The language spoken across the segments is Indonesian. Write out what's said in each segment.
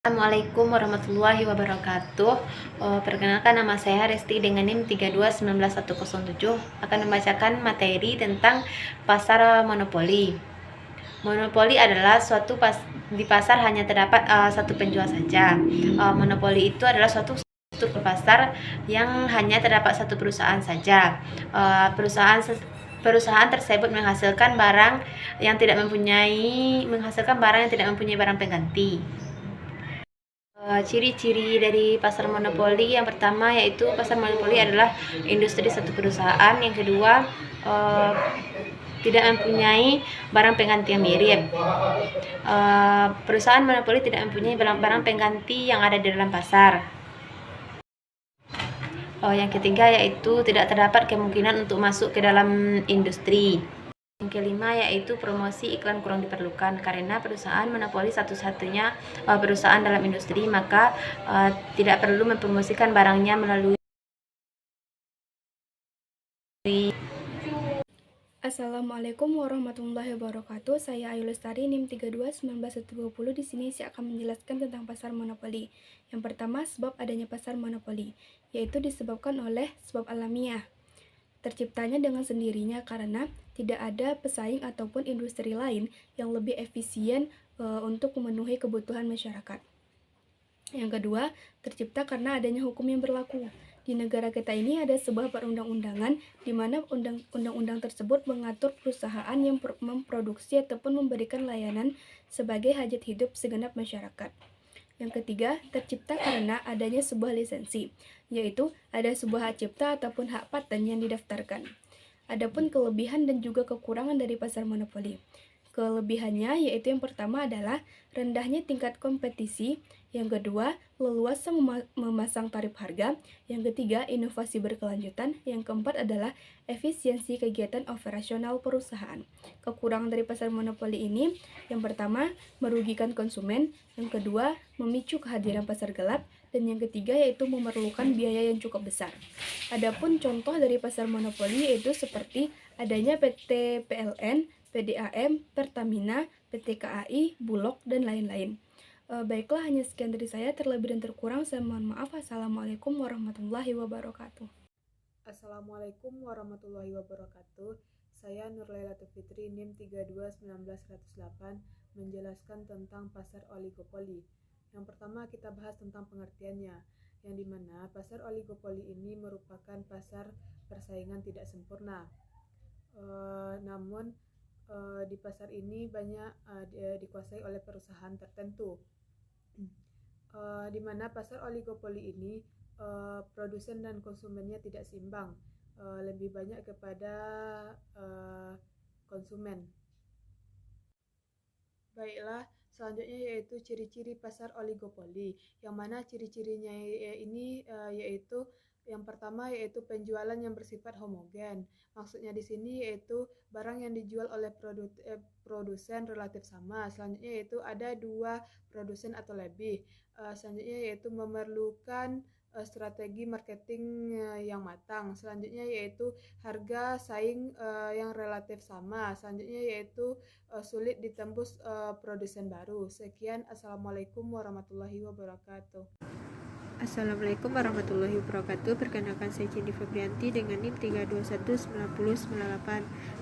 Assalamualaikum warahmatullahi wabarakatuh. Perkenalkan, nama saya Resti dengan NIM 3219107 akan membacakan materi tentang pasar monopoli. Monopoli adalah di pasar hanya terdapat satu penjual saja. Monopoli itu adalah suatu struktur pasar yang hanya terdapat satu perusahaan saja. Perusahaan tersebut menghasilkan barang yang tidak mempunyai barang pengganti. Ciri-ciri dari pasar monopoli yang pertama yaitu pasar monopoli adalah industri satu perusahaan. Yang kedua, tidak mempunyai barang pengganti yang mirip. Perusahaan monopoli tidak mempunyai barang pengganti yang ada di dalam pasar. Yang ketiga yaitu tidak terdapat kemungkinan untuk masuk ke dalam industri. Yang kelima yaitu promosi iklan kurang diperlukan, karena perusahaan monopoli satu-satunya perusahaan dalam industri, maka tidak perlu mempromosikan barangnya melalui. Assalamualaikum warahmatullahi wabarakatuh. Saya Ayu Lestari, NIM 321920. Di sini saya akan menjelaskan tentang pasar monopoli. Yang pertama, sebab adanya pasar monopoli, yaitu disebabkan oleh sebab alamiah. Terciptanya dengan sendirinya karena tidak ada pesaing ataupun industri lain yang lebih efisien untuk memenuhi kebutuhan masyarakat. Yang kedua, tercipta karena adanya hukum yang berlaku. Di negara kita ini ada sebuah perundang-undangan di mana undang-undang tersebut mengatur perusahaan yang memproduksi ataupun memberikan layanan sebagai hajat hidup segenap masyarakat. Yang ketiga, tercipta karena adanya sebuah lisensi, yaitu ada sebuah hak cipta ataupun hak paten yang didaftarkan. Adapun kelebihan dan juga kekurangan dari pasar monopoli. Kelebihannya yaitu yang pertama adalah rendahnya tingkat kompetisi, yang kedua leluasa memasang tarif harga, yang ketiga inovasi berkelanjutan, yang keempat adalah efisiensi kegiatan operasional perusahaan. Kekurangan dari pasar monopoli ini, yang pertama merugikan konsumen, yang kedua memicu kehadiran pasar gelap, dan yang ketiga yaitu memerlukan biaya yang cukup besar. Adapun contoh dari pasar monopoli yaitu seperti adanya PT PLN, PDAM, Pertamina, PT KAI, Bulog, dan lain-lain. Baiklah, hanya sekian dari saya. Terlebih dan terkurang saya mohon maaf. Assalamualaikum warahmatullahi wabarakatuh. Assalamualaikum warahmatullahi wabarakatuh. Saya Nurlailatul Fitri, NIM 3219108, menjelaskan tentang pasar oligopoli. Yang pertama kita bahas tentang pengertiannya, yang dimana pasar oligopoli ini merupakan pasar persaingan tidak sempurna. Namun di pasar ini banyak dikuasai oleh perusahaan tertentu. Di mana pasar oligopoli ini produsen dan konsumennya tidak seimbang, lebih banyak kepada konsumen. Baiklah, selanjutnya yaitu ciri-ciri pasar oligopoli, yang mana ciri-cirinya ini yaitu yang pertama yaitu penjualan yang bersifat homogen. Maksudnya di sini yaitu barang yang dijual oleh produsen relatif sama. Selanjutnya yaitu ada dua produsen atau lebih. Selanjutnya yaitu memerlukan strategi marketing yang matang. Selanjutnya yaitu harga saing yang relatif sama. Selanjutnya yaitu sulit ditembus produsen baru. Sekian, Assalamualaikum warahmatullahi wabarakatuh. Assalamualaikum warahmatullahi wabarakatuh. Perkenalkan, saya Cindy Febrianti dengan NIM 3219098.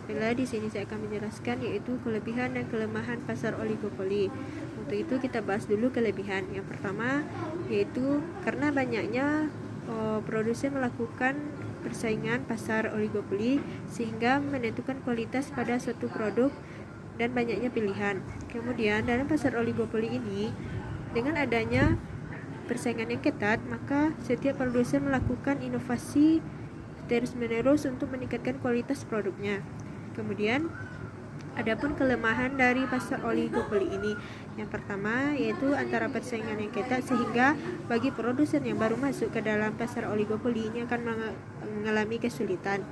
Baiklah, di sini saya akan menjelaskan yaitu kelebihan dan kelemahan pasar oligopoli. Untuk itu kita bahas dulu kelebihan. Yang pertama yaitu karena banyaknya produsen melakukan persaingan pasar oligopoli sehingga menentukan kualitas pada suatu produk dan banyaknya pilihan. Kemudian dalam pasar oligopoli ini dengan adanya persaingan yang ketat, maka setiap produsen melakukan inovasi terus-menerus untuk meningkatkan kualitas produknya. Kemudian, adapun kelemahan dari pasar oligopoli ini, yang pertama yaitu antara persaingan yang ketat sehingga bagi produsen yang baru masuk ke dalam pasar oligopoli ini akan mengalami kesulitan,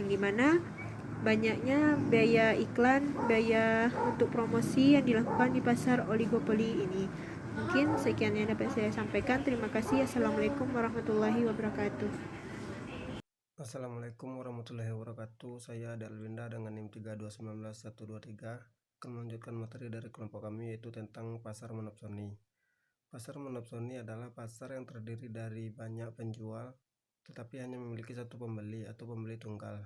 yang dimana banyaknya biaya iklan, biaya untuk promosi yang dilakukan di pasar oligopoli ini. Mungkin sekian yang dapat saya sampaikan. Terima kasih. Assalamualaikum warahmatullahi wabarakatuh. Assalamualaikum warahmatullahi wabarakatuh. Saya Dalwinda dengan NIM 3219123 akan melanjutkan materi dari kelompok kami yaitu tentang pasar monopsoni. Pasar monopsoni adalah pasar yang terdiri dari banyak penjual, tetapi hanya memiliki satu pembeli atau pembeli tunggal.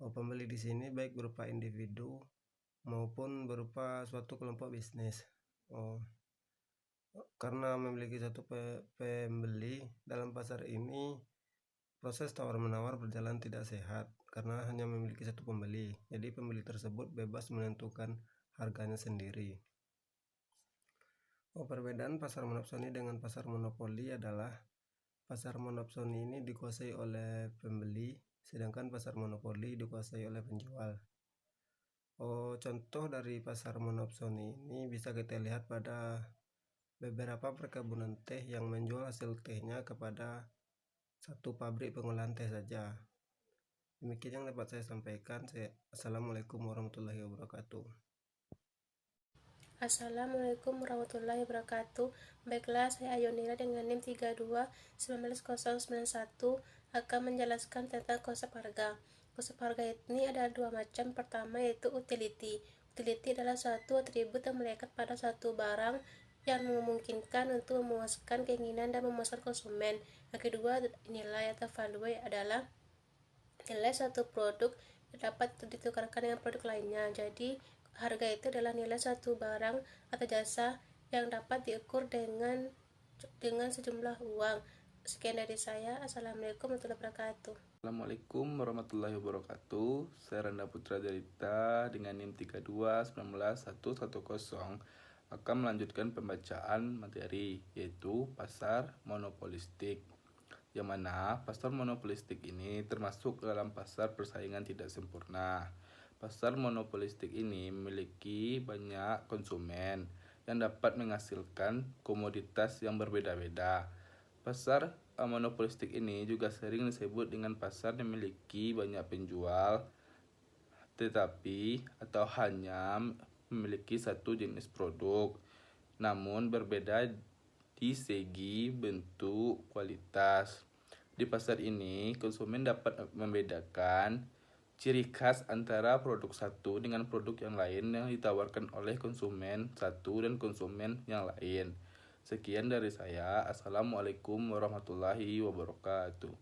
Pembeli di sini baik berupa individu maupun berupa suatu kelompok bisnis. Karena memiliki satu pembeli dalam pasar ini, proses tawar-menawar berjalan tidak sehat karena hanya memiliki satu pembeli. Jadi pembeli tersebut bebas menentukan harganya sendiri. Perbedaan pasar monopsoni dengan pasar monopoli adalah pasar monopsoni ini dikuasai oleh pembeli, sedangkan pasar monopoli dikuasai oleh penjual. Contoh dari pasar monopsoni ini bisa kita lihat pada beberapa perkebunan teh yang menjual hasil tehnya kepada satu pabrik pengolahan teh saja. Demikian yang dapat saya sampaikan. Assalamualaikum warahmatullahi wabarakatuh. Assalamualaikum warahmatullahi wabarakatuh. Baiklah, saya Ayonira dengan NIM 32-19091 akan menjelaskan tentang konsep harga. Konsep harga ini ada dua macam. Pertama yaitu utility. Utility adalah suatu atribut yang melekat pada suatu barang yang memungkinkan untuk memuaskan keinginan dan memuaskan konsumen. Yang kedua, nilai atau value adalah nilai suatu produk yang dapat ditukarkan dengan produk lainnya. Jadi harga itu adalah nilai suatu barang atau jasa yang dapat diukur dengan sejumlah uang. Sekian dari saya. Assalamualaikum warahmatullahi wabarakatuh. Assalamualaikum warahmatullahi wabarakatuh. Saya Randa Putra Delita dengan NIM 32-19110 akan melanjutkan pembacaan materi, yaitu pasar monopolistik. Yang mana pasar monopolistik ini termasuk dalam pasar persaingan tidak sempurna. Pasar monopolistik ini memiliki banyak konsumen yang dapat menghasilkan komoditas yang berbeda-beda. Pasar monopolistik ini juga sering disebut dengan pasar yang memiliki banyak penjual, tetapi atau hanya memiliki satu jenis produk, namun berbeda di segi bentuk, kualitas. Di pasar ini, konsumen dapat membedakan ciri khas antara produk satu dengan produk yang lain yang ditawarkan oleh konsumen satu dan konsumen yang lain. Sekian dari saya. Assalamualaikum warahmatullahi wabarakatuh.